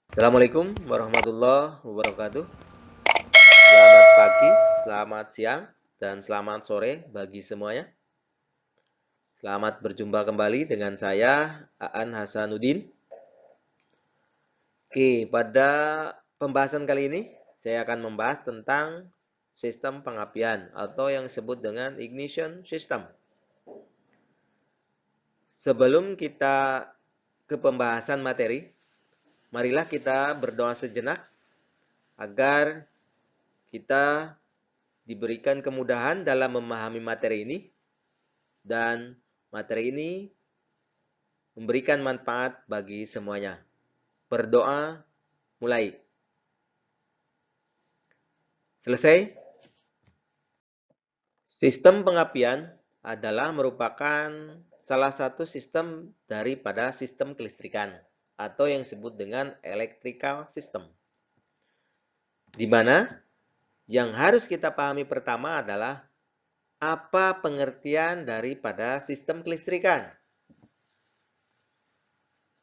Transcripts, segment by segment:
Assalamualaikum warahmatullahi wabarakatuh. Selamat pagi, selamat siang, dan selamat sore bagi semuanya. Selamat berjumpa kembali dengan saya, Aan Hasanuddin. Oke, pada pembahasan kali ini, saya akan membahas tentang sistem pengapian atau yang disebut dengan ignition system. Sebelum kita ke pembahasan materi, marilah kita berdoa sejenak agar kita diberikan kemudahan dalam memahami materi ini dan materi ini memberikan manfaat bagi semuanya. Berdoa mulai. Selesai. Sistem pengapian adalah merupakan salah satu sistem daripada sistem kelistrikan atau yang disebut dengan electrical system. Di mana yang harus kita pahami pertama adalah apa pengertian daripada sistem kelistrikan.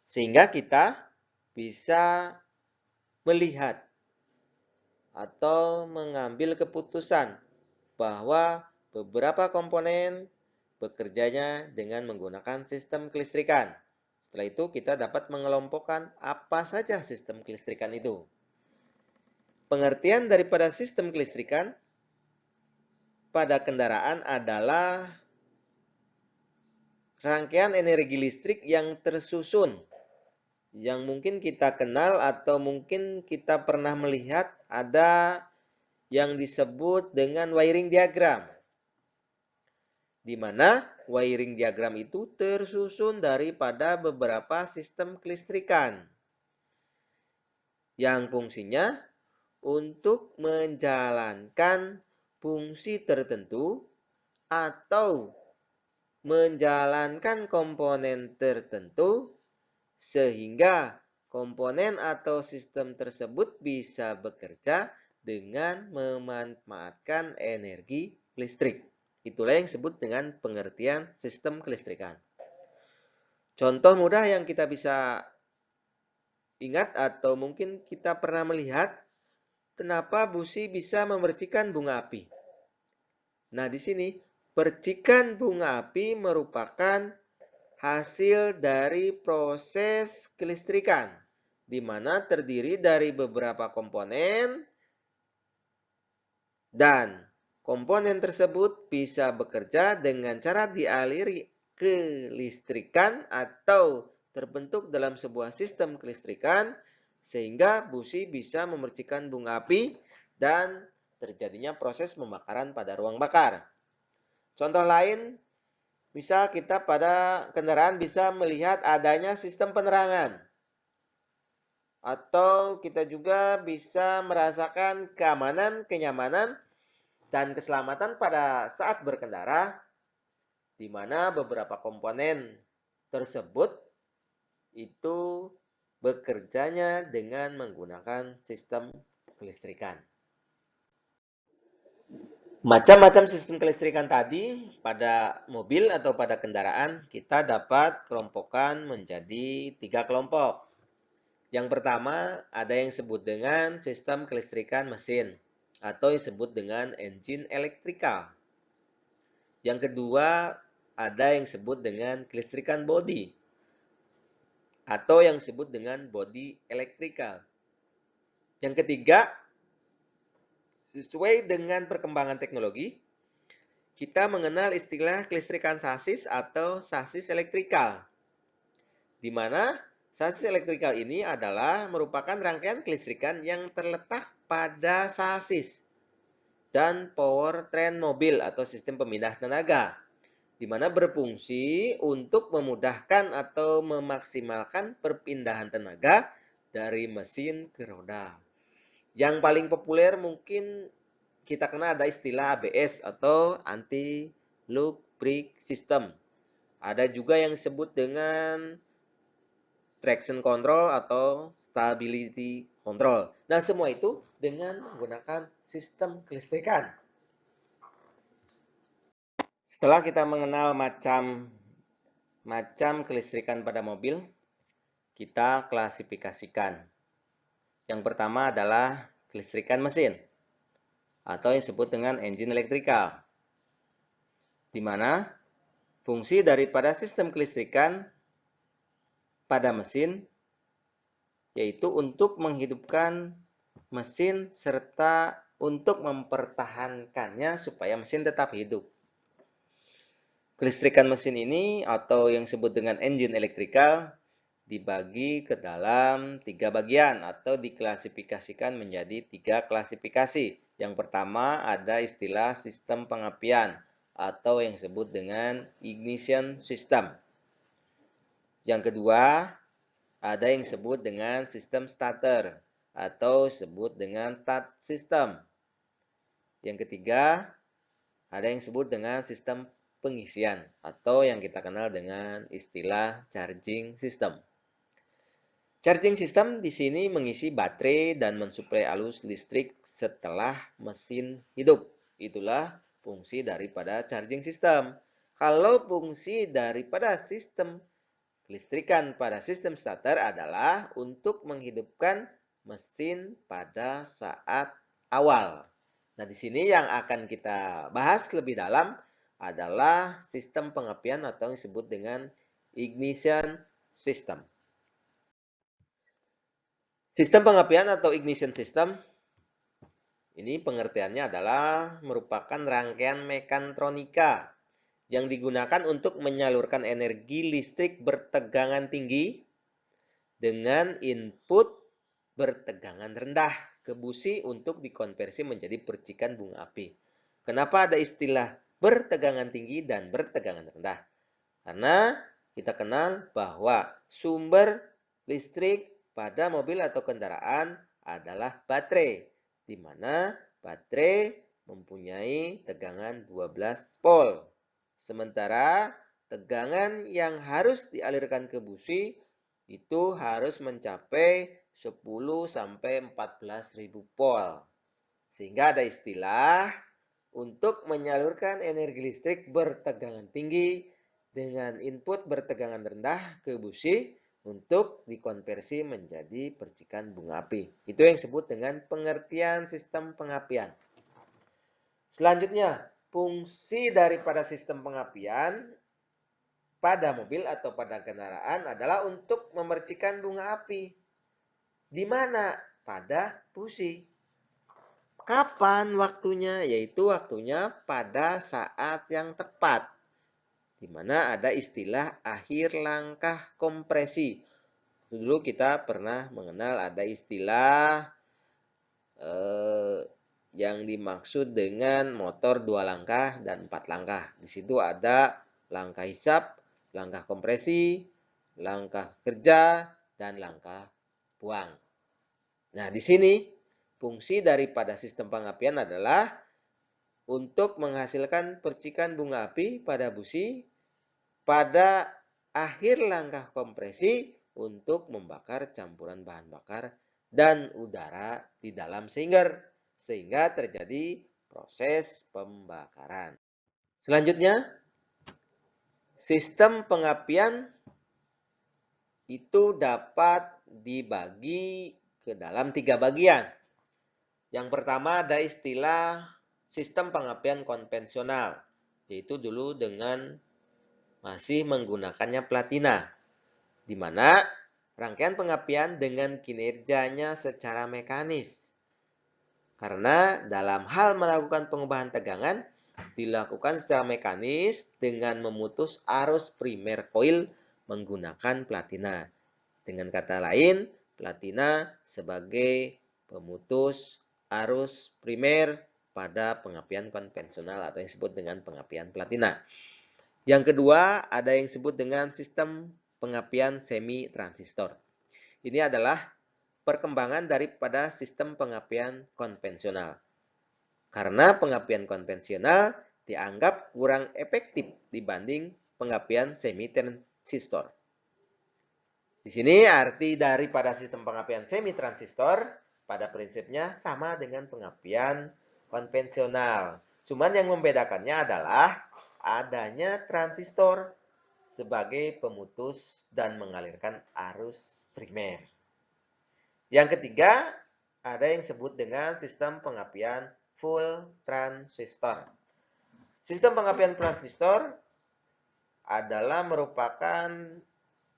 Sehingga kita bisa melihat atau mengambil keputusan bahwa beberapa komponen bekerjanya dengan menggunakan sistem kelistrikan. Setelah itu kita dapat mengelompokkan apa saja sistem kelistrikan itu. Pengertian daripada sistem kelistrikan pada kendaraan adalah rangkaian energi listrik yang tersusun, yang mungkin kita kenal atau mungkin kita pernah melihat ada yang disebut dengan wiring diagram. Di mana wiring diagram itu tersusun daripada beberapa sistem kelistrikan yang fungsinya untuk menjalankan fungsi tertentu atau menjalankan komponen tertentu sehingga komponen atau sistem tersebut bisa bekerja dengan memanfaatkan energi listrik. Itulah yang disebut dengan pengertian sistem kelistrikan. Contoh mudah yang kita bisa ingat atau mungkin kita pernah melihat, kenapa busi bisa memercikan bunga api. Nah, di sini percikan bunga api merupakan hasil dari proses kelistrikan, di mana terdiri dari beberapa komponen dan komponen tersebut bisa bekerja dengan cara dialiri kelistrikan atau terbentuk dalam sebuah sistem kelistrikan sehingga busi bisa memercikan bunga api dan terjadinya proses pembakaran pada ruang bakar. Contoh lain, misal kita pada kendaraan bisa melihat adanya sistem penerangan. Atau kita juga bisa merasakan keamanan, kenyamanan, dan keselamatan pada saat berkendara, di mana beberapa komponen tersebut itu bekerjanya dengan menggunakan sistem kelistrikan. Macam-macam sistem kelistrikan tadi pada mobil atau pada kendaraan kita dapat kelompokkan menjadi 3 kelompok. Yang pertama ada yang disebut dengan sistem kelistrikan mesin atau disebut dengan engine electrical. Yang kedua ada yang disebut dengan kelistrikan body atau yang disebut dengan body electrical. Yang ketiga, sesuai dengan perkembangan teknologi, kita mengenal istilah kelistrikan sasis atau sasis elektrikal, di mana sasis elektrikal ini adalah merupakan rangkaian kelistrikan yang terletak pada sasis dan powertrain mobil atau sistem pemindah tenaga, di mana berfungsi untuk memudahkan atau memaksimalkan perpindahan tenaga dari mesin ke roda. Yang paling populer mungkin kita kenal ada istilah ABS atau anti-lock brake system. Ada juga yang disebut dengan traction control atau stability control. Nah, semua itu dengan menggunakan sistem kelistrikan. Setelah kita mengenal macam kelistrikan pada mobil, kita klasifikasikan. Yang pertama adalah kelistrikan mesin atau yang disebut dengan engine elektrikal, di mana fungsi daripada sistem kelistrikan pada mesin yaitu untuk menghidupkan mesin serta untuk mempertahankannya supaya mesin tetap hidup. Kelistrikan mesin ini atau yang disebut dengan engine elektrikal dibagi ke dalam 3 bagian atau diklasifikasikan menjadi 3 klasifikasi. Yang pertama ada istilah sistem pengapian atau yang disebut dengan ignition system. Yang kedua ada yang disebut dengan sistem starter atau disebut dengan start system. Yang ketiga ada yang disebut dengan sistem pengisian atau yang kita kenal dengan istilah charging system. Charging system di sini mengisi baterai dan mensuplai arus listrik setelah mesin hidup. Itulah fungsi daripada charging system. Kalau fungsi daripada sistem kelistrikan pada sistem starter adalah untuk menghidupkan mesin pada saat awal. Nah, di sini yang akan kita bahas lebih dalam adalah sistem pengapian atau yang disebut dengan ignition system. Sistem pengapian atau ignition system ini pengertiannya adalah merupakan rangkaian mekatronika yang digunakan untuk menyalurkan energi listrik bertegangan tinggi dengan input bertegangan rendah ke busi untuk dikonversi menjadi percikan bunga api. Kenapa ada istilah bertegangan tinggi dan bertegangan rendah? Karena kita kenal bahwa sumber listrik pada mobil atau kendaraan adalah baterai, di mana baterai mempunyai tegangan 12 volt. Sementara tegangan yang harus dialirkan ke busi itu harus mencapai 10 sampai 14.000 volt. Sehingga ada istilah untuk menyalurkan energi listrik bertegangan tinggi dengan input bertegangan rendah ke busi untuk dikonversi menjadi percikan bunga api. Itu yang disebut dengan pengertian sistem pengapian. Selanjutnya, fungsi daripada sistem pengapian pada mobil atau pada kendaraan adalah untuk memercikan bunga api. Di mana? Pada busi. Kapan waktunya? Yaitu waktunya pada saat yang tepat. Di mana ada istilah akhir langkah kompresi. Dulu kita pernah mengenal ada istilah yang dimaksud dengan motor 2 langkah dan 4 langkah. Di situ ada langkah hisap, langkah kompresi, langkah kerja, dan langkah buang. Nah, di sini fungsi daripada sistem pengapian adalah untuk menghasilkan percikan bunga api pada busi pada akhir langkah kompresi untuk membakar campuran bahan bakar dan udara di dalam singer sehingga terjadi proses pembakaran. Selanjutnya, sistem pengapian itu dapat dibagi ke dalam 3 bagian. Yang pertama ada istilah sistem pengapian konvensional, yaitu dulu dengan masih menggunakannya platina, di mana rangkaian pengapian dengan kinerjanya secara mekanis. Karena dalam hal melakukan pengubahan tegangan dilakukan secara mekanis dengan memutus arus primer koil menggunakan platina. Dengan kata lain, platina sebagai pemutus arus primer pada pengapian konvensional atau yang disebut dengan pengapian platina. Yang kedua, ada yang disebut dengan sistem pengapian semi transistor. Ini adalah perkembangan daripada sistem pengapian konvensional. Karena pengapian konvensional dianggap kurang efektif dibanding pengapian semi transistor. Di sini arti daripada sistem pengapian semi transistor pada prinsipnya sama dengan pengapian konvensional. Cuman yang membedakannya adalah adanya transistor sebagai pemutus dan mengalirkan arus primer. Yang ketiga, ada yang disebut dengan sistem pengapian full transistor. Sistem pengapian transistor adalah merupakan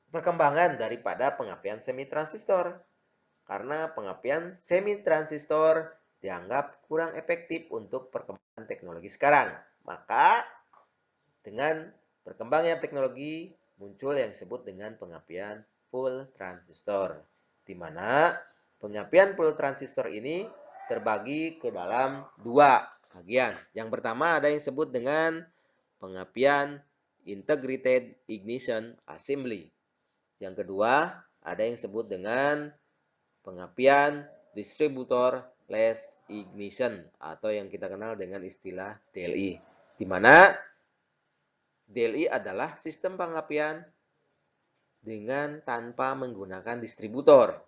perkembangan daripada pengapian semi transistor. Karena pengapian semi transistor dianggap kurang efektif untuk perkembangan teknologi sekarang. Maka dengan berkembangnya teknologi muncul yang disebut dengan pengapian full transistor, di mana pengapian full transistor ini terbagi ke dalam dua bagian. Yang pertama ada yang disebut dengan pengapian integrated ignition assembly. Yang kedua ada yang disebut dengan pengapian distributor less ignition atau yang kita kenal dengan istilah DLI, di mana DLI adalah sistem pengapian dengan tanpa menggunakan distributor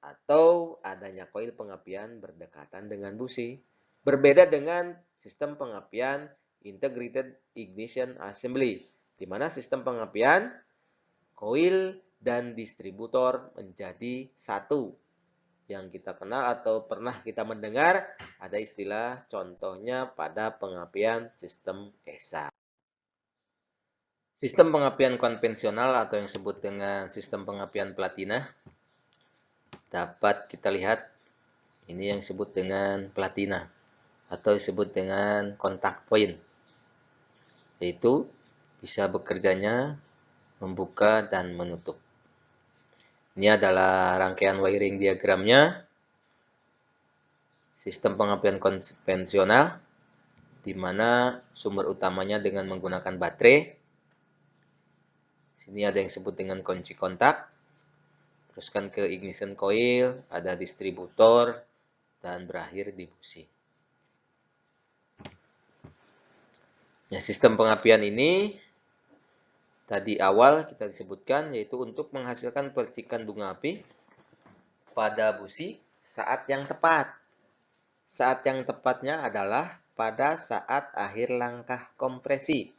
atau adanya koil pengapian berdekatan dengan busi. Berbeda dengan sistem pengapian integrated ignition assembly, di mana sistem pengapian koil dan distributor menjadi satu. Yang kita kenal atau pernah kita mendengar ada istilah contohnya pada pengapian sistem ESA. Sistem pengapian konvensional atau yang disebut dengan sistem pengapian platina dapat kita lihat ini yang disebut dengan platina atau disebut dengan kontak point, yaitu bisa bekerjanya membuka dan menutup. Ini adalah rangkaian wiring diagramnya. Sistem pengapian konvensional di mana sumber utamanya dengan menggunakan baterai. Sini ada yang disebut dengan kunci kontak. Teruskan ke ignition coil, ada distributor, dan berakhir di busi. Ya, sistem pengapian ini tadi awal kita disebutkan yaitu untuk menghasilkan percikan bunga api pada busi saat yang tepat. Saat yang tepatnya adalah pada saat akhir langkah kompresi.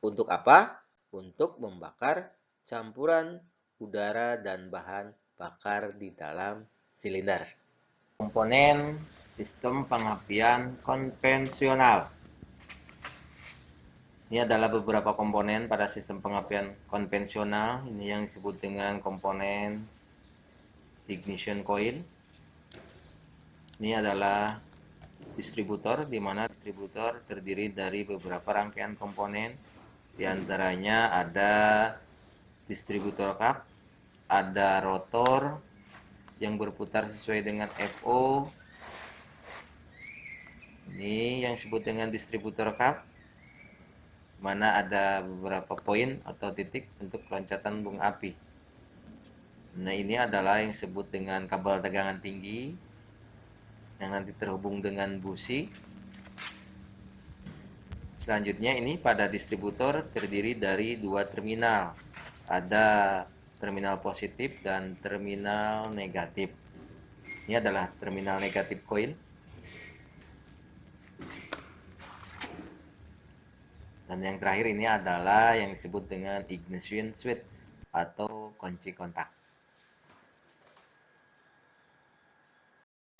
Untuk apa? Untuk membakar campuran udara dan bahan bakar di dalam silinder. Komponen sistem pengapian konvensional. Ini adalah beberapa komponen pada sistem pengapian konvensional. Ini yang disebut dengan komponen ignition coil. Ini adalah distributor, di mana distributor terdiri dari beberapa rangkaian komponen. Di antaranya ada distributor cup, ada rotor yang berputar sesuai dengan FO. Ini yang disebut dengan distributor cup, mana ada beberapa poin atau titik untuk loncatan bunga api. Nah, ini adalah yang disebut dengan kabel tegangan tinggi yang nanti terhubung dengan busi. Selanjutnya ini pada distributor terdiri dari dua terminal. Ada terminal positif dan terminal negatif. Ini adalah terminal negatif coil. Dan yang terakhir ini adalah yang disebut dengan ignition switch atau kunci kontak.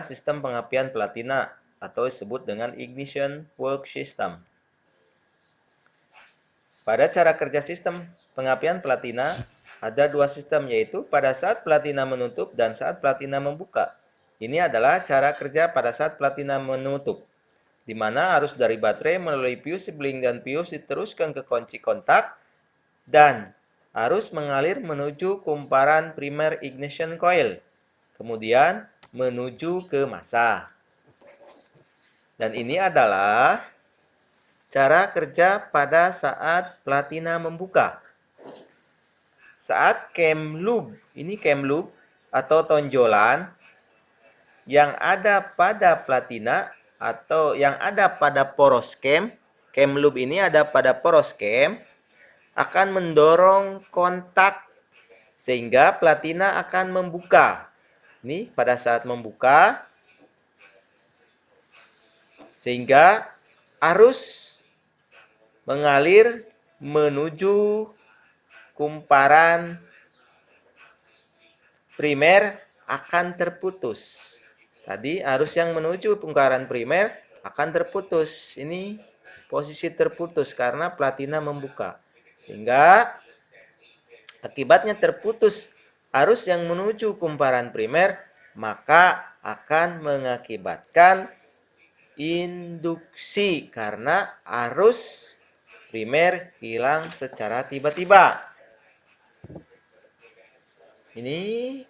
Sistem pengapian platina atau disebut dengan ignition work system. Pada cara kerja sistem pengapian platina ada dua sistem, yaitu pada saat platina menutup dan saat platina membuka. Ini adalah cara kerja pada saat platina menutup, di mana arus dari baterai melalui fuse sibling dan fuse diteruskan ke kunci kontak dan arus mengalir menuju kumparan primer ignition coil, kemudian menuju ke massa. Dan ini adalah cara kerja pada saat platina membuka. Saat cam loop, ini cam loop atau tonjolan yang ada pada platina atau yang ada pada poros cam loop ini ada pada poros cam, akan mendorong kontak sehingga platina akan membuka. Ini pada saat membuka, sehingga arus mengalir menuju kumparan primer akan terputus. Tadi arus yang menuju lingkaran primer akan terputus. Ini posisi terputus karena platina membuka. Sehingga akibatnya terputus arus yang menuju kumparan primer, maka akan mengakibatkan induksi karena arus primer hilang secara tiba-tiba. Ini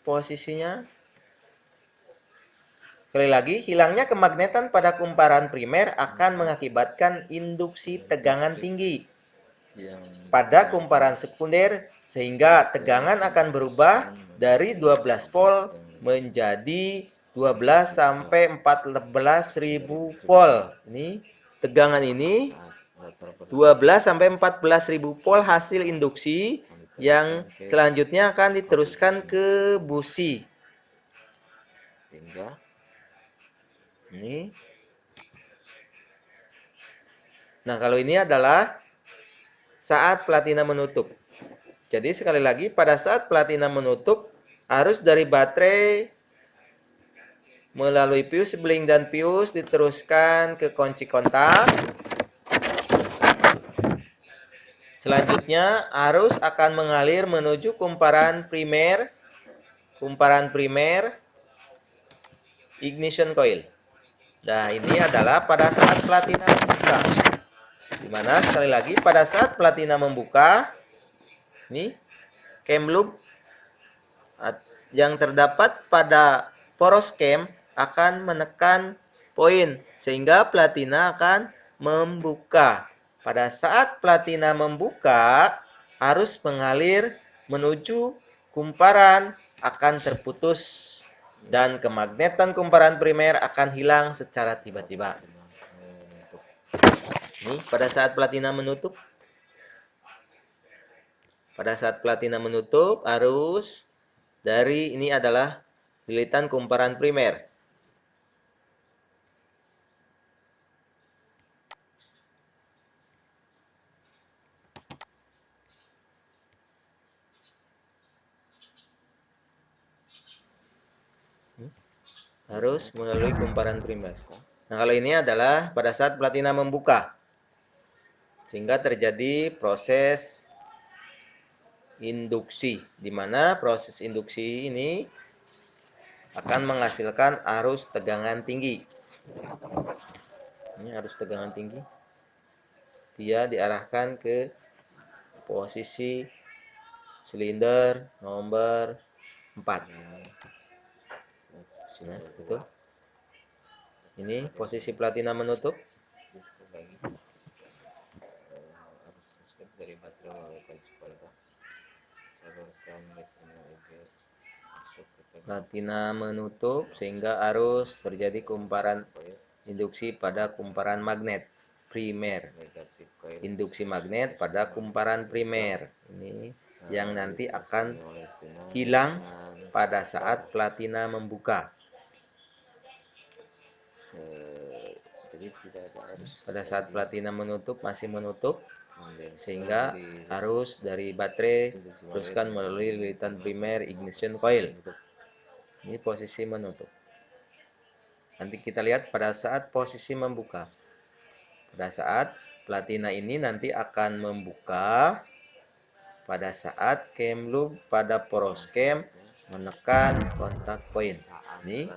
posisinya. Sekali lagi, hilangnya kemagnetan pada kumparan primer akan mengakibatkan induksi tegangan tinggi pada kumparan sekunder sehingga tegangan akan berubah dari 12 volt menjadi 12 sampai 14.000 volt. Ini tegangan ini 12 sampai 14.000 volt hasil induksi yang selanjutnya akan diteruskan ke busi. Sehingga Ini. Nah, kalau ini adalah saat platina menutup. Jadi sekali lagi pada saat platina menutup, arus dari baterai melalui fuse blink dan fuse diteruskan ke kunci kontak. Selanjutnya arus akan mengalir menuju kumparan primer ignition coil. Nah, ini adalah pada saat platina membuka. Dimana sekali lagi pada saat platina membuka, ini cam loop yang terdapat pada poros cam akan menekan poin sehingga platina akan membuka. Pada saat platina membuka, arus mengalir menuju kumparan akan terputus dan kemagnetan kumparan primer akan hilang secara tiba-tiba. Ini pada saat platina menutup. Pada saat platina menutup, arus dari ini adalah lilitan kumparan primer. Harus melalui kumparan primer. Nah, kalau ini adalah pada saat platina membuka. Sehingga terjadi proses induksi. Di mana proses induksi ini akan menghasilkan arus tegangan tinggi. Ini arus tegangan tinggi. Dia diarahkan ke posisi silinder nomor 4. Nah, itu. Ini posisi platina menutup. arus listrik dari baterai melalui kunci kontak salurkan elektronik masuk ke Platina menutup sehingga arus terjadi kumparan induksi pada kumparan magnet primer. negatif coil Induksi magnet pada kumparan primer. Ini yang nanti akan hilang pada saat platina membuka. jadi tidak ada arus Pada saat platina menutup masih menutup sehingga arus dari baterai teruskan melalui lilitan primer ignition coil. Ini posisi menutup. Nanti kita lihat pada saat posisi membuka. Pada saat platina ini nanti akan membuka pada saat cam loop pada poros cam menekan kontak poin. Ini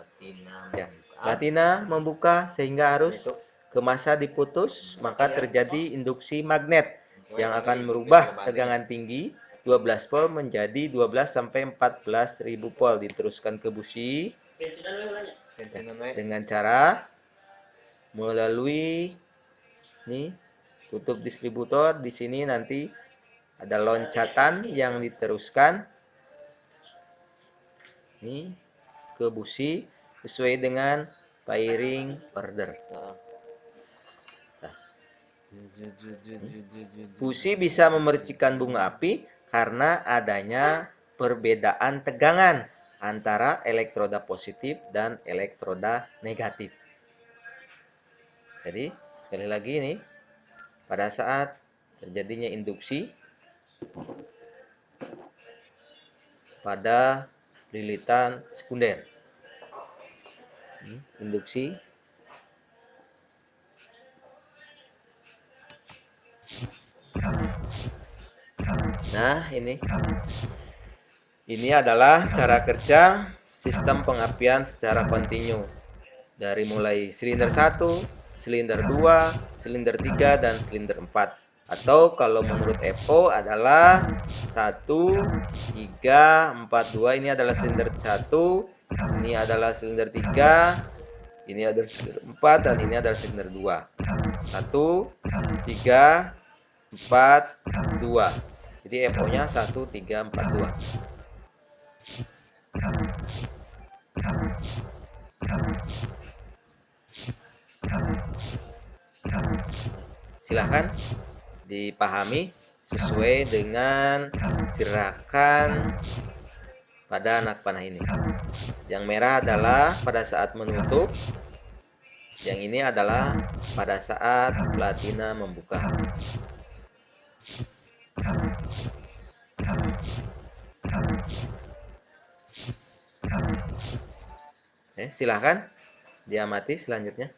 ya, platina membuka sehingga arus ke massa diputus, maka terjadi induksi magnet yang akan merubah tegangan tinggi 12 volt menjadi 12 sampai 14.000 volt, diteruskan ke busi dengan cara melalui ini tutup distributor. Di sini nanti ada loncatan yang diteruskan ini ke busi sesuai dengan firing order. Nah, busi bisa memercikan bunga api karena adanya perbedaan tegangan antara elektroda positif dan elektroda negatif. Jadi, sekali lagi ini, pada saat terjadinya induksi pada lilitan sekunder. Induksi. Nah, ini adalah cara kerja sistem pengapian secara kontinu. Dari mulai silinder 1, silinder 2, silinder 3, dan silinder 4. Atau kalau menurut EPO adalah 1, 3, 4, 2. Ini adalah silinder 1, ini adalah silinder 3, ini adalah silinder 4, dan ini adalah silinder 2. 1, 3, 4, 2. Jadi EPO-nya 1, 3, 4, 2. Silahkan dipahami sesuai dengan gerakan pada anak panah ini. Yang merah adalah pada saat menutup, yang ini adalah pada saat platina membuka. Silahkan diamati selanjutnya.